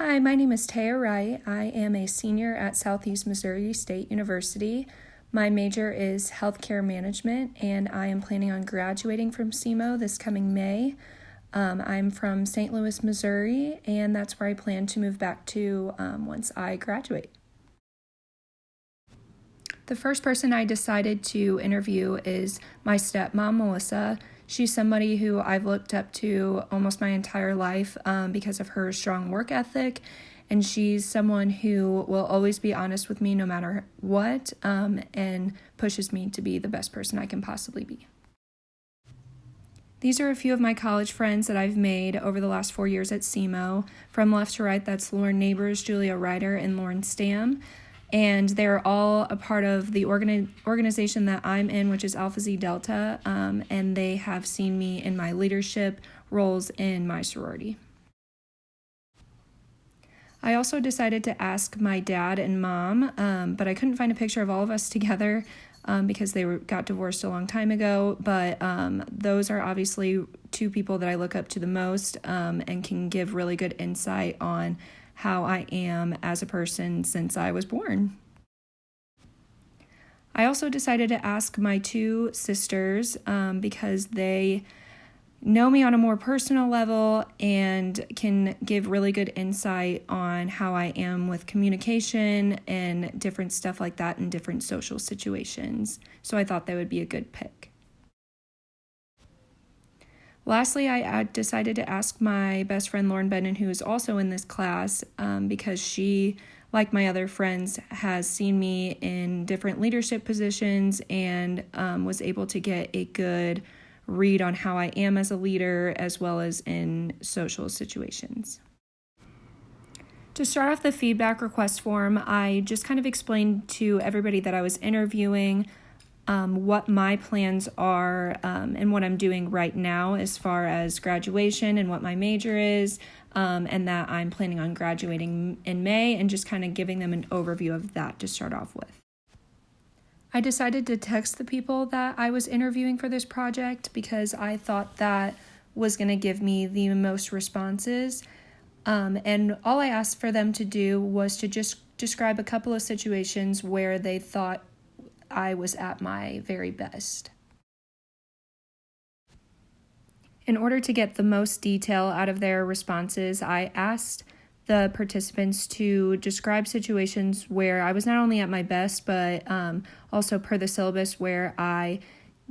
Hi, my name is Taiya Wright. I am a senior at Southeast Missouri State University. My major is healthcare management, and I am planning on graduating from SEMO this coming May. I'm from St. Louis, Missouri, and that's where I plan to move back to once I graduate. The first person I decided to interview is my stepmom, Melissa. She's somebody who I've looked up to almost my entire life because of her strong work ethic, and she's someone who will always be honest with me no matter what, and pushes me to be the best person I can possibly be. These are a few of my college friends that I've made over the last 4 years at SEMO. From left to right, that's Lauren Neighbors, Julia Ryder, and Lauren Stam. And they're all a part of the organization that I'm in, which is Alpha Xi Delta, and they have seen me in my leadership roles in my sorority. I also decided to ask my dad and mom, but I couldn't find a picture of all of us together because they got divorced a long time ago, but those are obviously two people that I look up to the most and can give really good insight on how I am as a person since I was born. I also decided to ask my two sisters because they know me on a more personal level and can give really good insight on how I am with communication and different stuff like that in different social situations. So I thought they would be a good pick. Lastly, I decided to ask my best friend Lauren Bennon, who is also in this class, because she, like my other friends, has seen me in different leadership positions and was able to get a good read on how I am as a leader as well as in social situations. To start off the feedback request form, I just kind of explained to everybody that I was interviewing what my plans are and what I'm doing right now as far as graduation and what my major is, and that I'm planning on graduating in May, and just kind of giving them an overview of that to start off with. I decided to text the people that I was interviewing for this project because I thought that was going to give me the most responses, and all I asked for them to do was to just describe a couple of situations where they thought I was at my very best. In order to get the most detail out of their responses, I asked the participants to describe situations where I was not only at my best, but also per the syllabus where I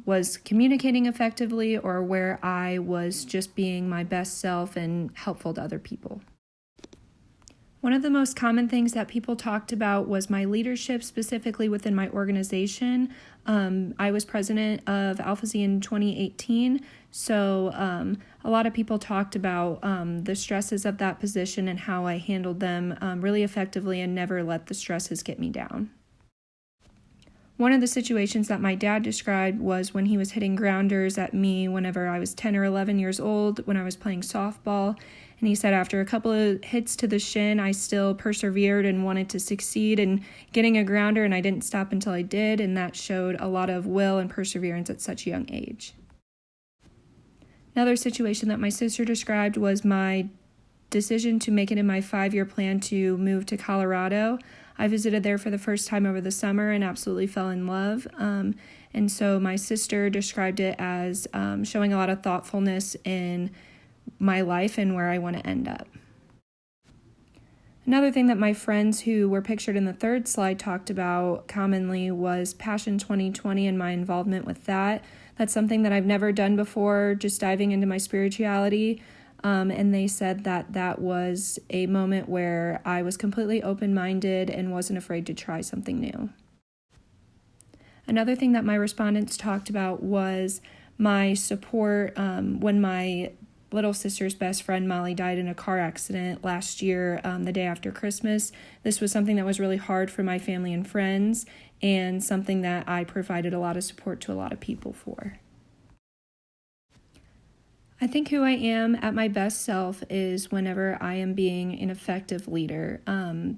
was communicating effectively or where I was just being my best self and helpful to other people. One of the most common things that people talked about was my leadership, specifically within my organization. I was president of Alpha Xi in 2018, so a lot of people talked about the stresses of that position and how I handled them really effectively and never let the stresses get me down. One of the situations that my dad described was when he was hitting grounders at me whenever I was 10 or 11 years old when I was playing softball. And he said after a couple of hits to the shin, I still persevered and wanted to succeed in getting a grounder, and I didn't stop until I did, and that showed a lot of will and perseverance at such a young age. Another situation that my sister described was my decision to make it in my 5-year plan to move to Colorado. I visited there for the first time over the summer and absolutely fell in love. And so my sister described it as showing a lot of thoughtfulness in my life and where I want to end up. Another thing that my friends who were pictured in the third slide talked about commonly was Passion 2020 and my involvement with that. That's something that I've never done before, just diving into my spirituality. And they said that that was a moment where I was completely open-minded and wasn't afraid to try something new. Another thing that my respondents talked about was my support when my little sister's best friend Molly died in a car accident last year, the day after Christmas. This was something that was really hard for my family and friends, and something that I provided a lot of support to a lot of people for. I think who I am at my best self is whenever I am being an effective leader.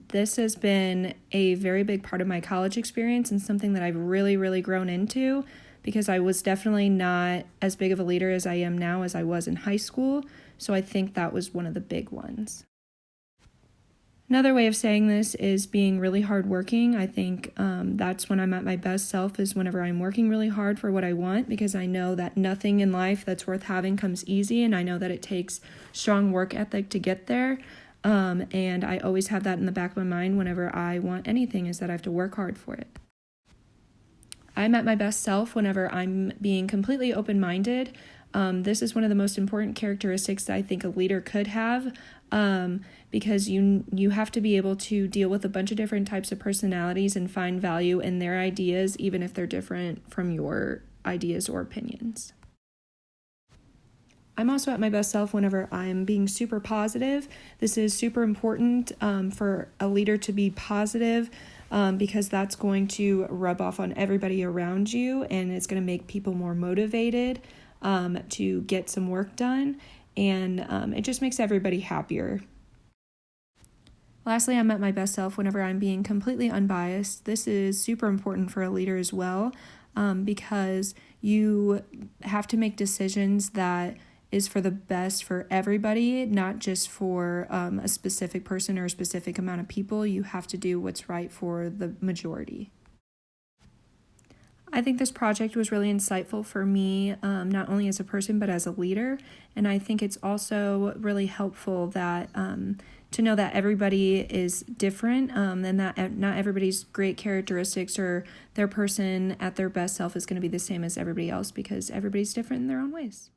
This has been a very big part of my college experience and something that I've really, really grown into, because I was definitely not as big of a leader as I am now as I was in high school, so I think that was one of the big ones. Another way of saying this is being really hardworking. I think that's when I'm at my best self, is whenever I'm working really hard for what I want, because I know that nothing in life that's worth having comes easy, and I know that it takes strong work ethic to get there. And I always have that in the back of my mind whenever I want anything, is that I have to work hard for it. I'm at my best self whenever I'm being completely open-minded. This is one of the most important characteristics that I think a leader could have, because you have to be able to deal with a bunch of different types of personalities and find value in their ideas, even if they're different from your ideas or opinions. I'm also at my best self whenever I'm being super positive. This is super important for a leader to be positive, because that's going to rub off on everybody around you, and it's going to make people more motivated to get some work done, and it just makes everybody happier. Lastly, I'm at my best self whenever I'm being completely unbiased. This is super important for a leader as well, because you have to make decisions that is for the best for everybody, not just for a specific person or a specific amount of people. You have to do what's right for the majority. I think this project was really insightful for me, not only as a person, but as a leader. And I think it's also really helpful that to know that everybody is different, and that not everybody's great characteristics or their person at their best self is going to be the same as everybody else, because everybody's different in their own ways.